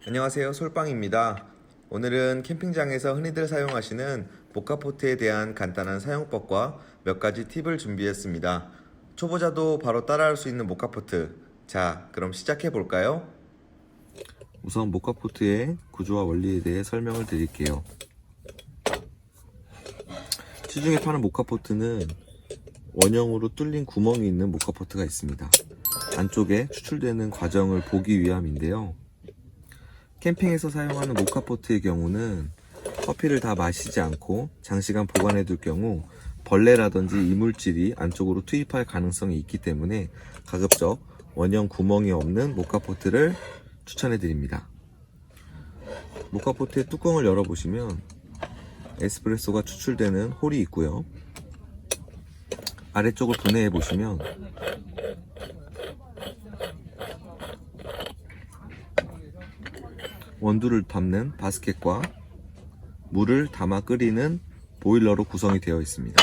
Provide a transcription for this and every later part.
안녕하세요, 솔빵입니다. 오늘은 캠핑장에서 흔히들 사용하시는 모카포트에 대한 간단한 사용법과 몇 가지 팁을 준비했습니다. 초보자도 바로 따라할 수 있는 모카포트. 자, 그럼 시작해 볼까요? 우선 모카포트의 구조와 원리에 대해 설명을 드릴게요. 시중에 파는 모카포트는 원형으로 뚫린 구멍이 있는 모카포트가 있습니다. 안쪽에 추출되는 과정을 보기 위함인데요. 캠핑에서 사용하는 모카포트의 경우는 커피를 다 마시지 않고 장시간 보관해 둘 경우 벌레라든지 이물질이 안쪽으로 투입할 가능성이 있기 때문에 가급적 원형 구멍이 없는 모카포트를 추천해 드립니다. 모카포트의 뚜껑을 열어보시면 에스프레소가 추출되는 홀이 있고요. 아래쪽을 분해해 보시면 원두를 담는 바스켓과 물을 담아 끓이는 보일러로 구성이 되어 있습니다.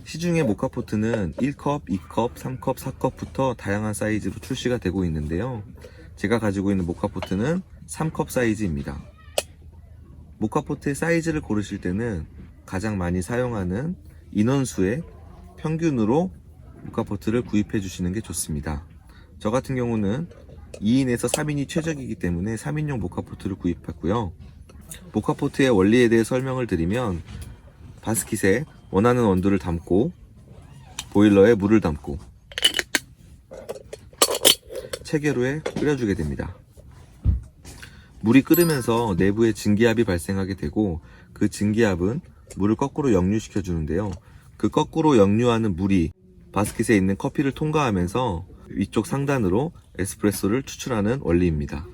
시중의 모카포트는 1컵, 2컵, 3컵, 4컵부터 다양한 사이즈로 출시가 되고 있는데요. 제가 가지고 있는 모카포트는 3컵 사이즈입니다. 모카포트의 사이즈를 고르실 때는 가장 많이 사용하는 인원수의 평균으로 모카포트를 구입해 주시는 게 좋습니다. 저 같은 경우는 2인에서 3인이 최적이기 때문에 3인용 모카포트를 구입했고요. 모카포트의 원리에 대해 설명을 드리면 바스킷에 원하는 원두를 담고 보일러에 물을 담고 체계로에 끓여주게 됩니다. 물이 끓으면서 내부에 증기압이 발생하게 되고 그 증기압은 물을 거꾸로 역류시켜 주는데요. 그 거꾸로 역류하는 물이 바스킷에 있는 커피를 통과하면서 위쪽 상단으로 에스프레소를 추출하는 원리입니다.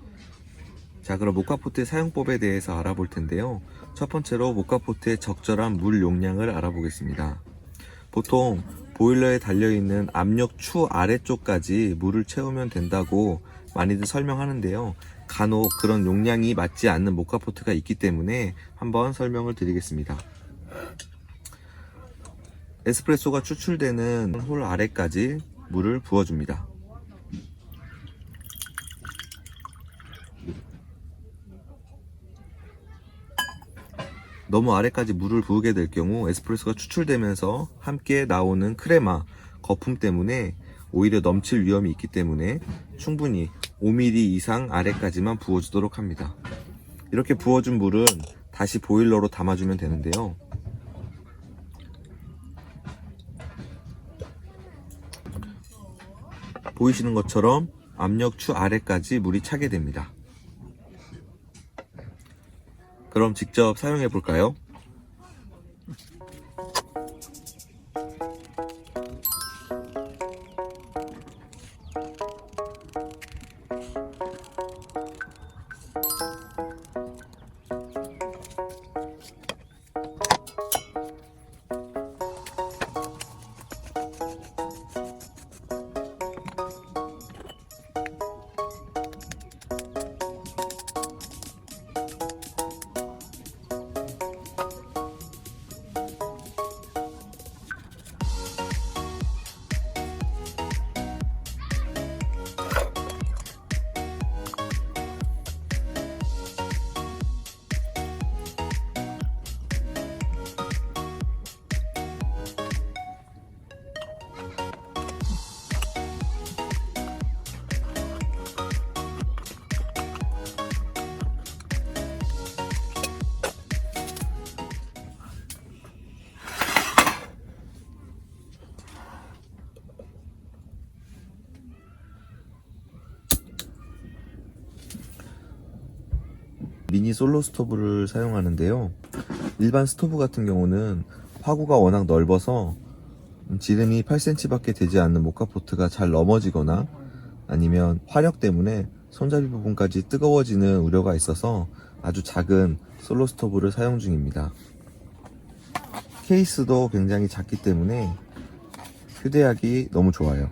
자, 그럼 모카포트의 사용법에 대해서 알아볼 텐데요. 첫 번째로 모카포트의 적절한 물 용량을 알아보겠습니다. 보통 보일러에 달려있는 압력 추 아래쪽까지 물을 채우면 된다고 많이들 설명하는데요. 간혹 그런 용량이 맞지 않는 모카포트가 있기 때문에 한번 설명을 드리겠습니다. 에스프레소가 추출되는 홀 아래까지 물을 부어줍니다. 너무 아래까지 물을 부으게 될 경우 에스프레소가 추출되면서 함께 나오는 크레마, 거품 때문에 오히려 넘칠 위험이 있기 때문에 충분히 5mm 이상 아래까지만 부어주도록 합니다. 이렇게 부어준 물은 다시 보일러로 담아주면 되는데요. 보이시는 것처럼 압력 추 아래까지 물이 차게 됩니다. 그럼 직접 사용해 볼까요? 미니 솔로 스토브를 사용하는데요. 일반 스토브 같은 경우는 화구가 워낙 넓어서 지름이 8cm 밖에 되지 않는 모카포트가 잘 넘어지거나 아니면 화력 때문에 손잡이 부분까지 뜨거워지는 우려가 있어서 아주 작은 솔로 스토브를 사용 중입니다. 케이스도 굉장히 작기 때문에 휴대하기 너무 좋아요.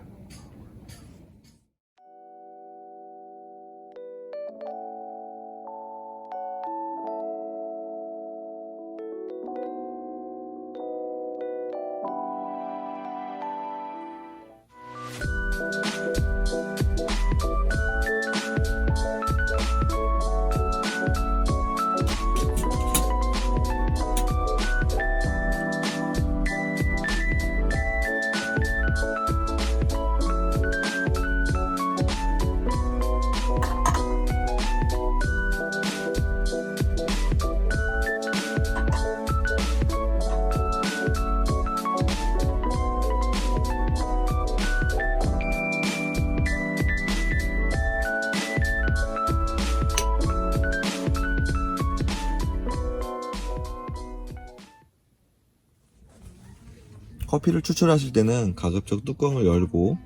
커피를 추출하실 때는 가급적 뚜껑을 열고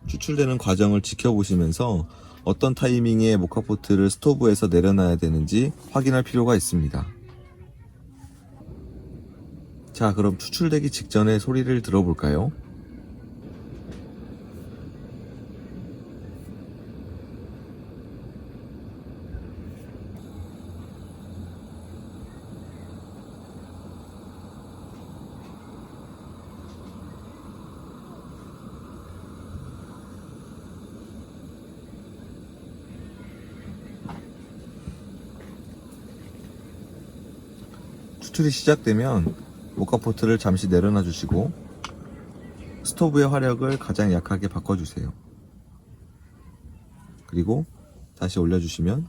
추출되는 과정을 지켜보시면서 어떤 타이밍에 모카포트를 스토브에서 내려놔야 되는지 확인할 필요가 있습니다. 자, 그럼 추출되기 직전의 소리를 들어볼까요? 추출이 시작되면 모카포트를 잠시 내려놔 주시고 스토브의 화력을 가장 약하게 바꿔주세요. 그리고 다시 올려주시면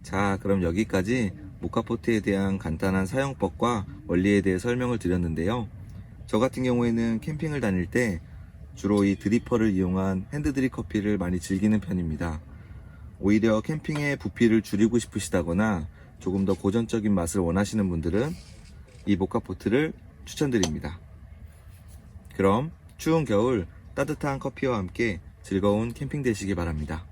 자, 그럼 여기까지 모카포트에 대한 간단한 사용법과 원리에 대해 설명을 드렸는데요. 저 같은 경우에는 캠핑을 다닐 때 주로 이 드리퍼를 이용한 핸드드립 커피를 많이 즐기는 편입니다. 오히려 캠핑의 부피를 줄이고 싶으시다거나 조금 더 고전적인 맛을 원하시는 분들은 이 모카포트를 추천드립니다. 그럼 추운 겨울 따뜻한 커피와 함께 즐거운 캠핑 되시기 바랍니다.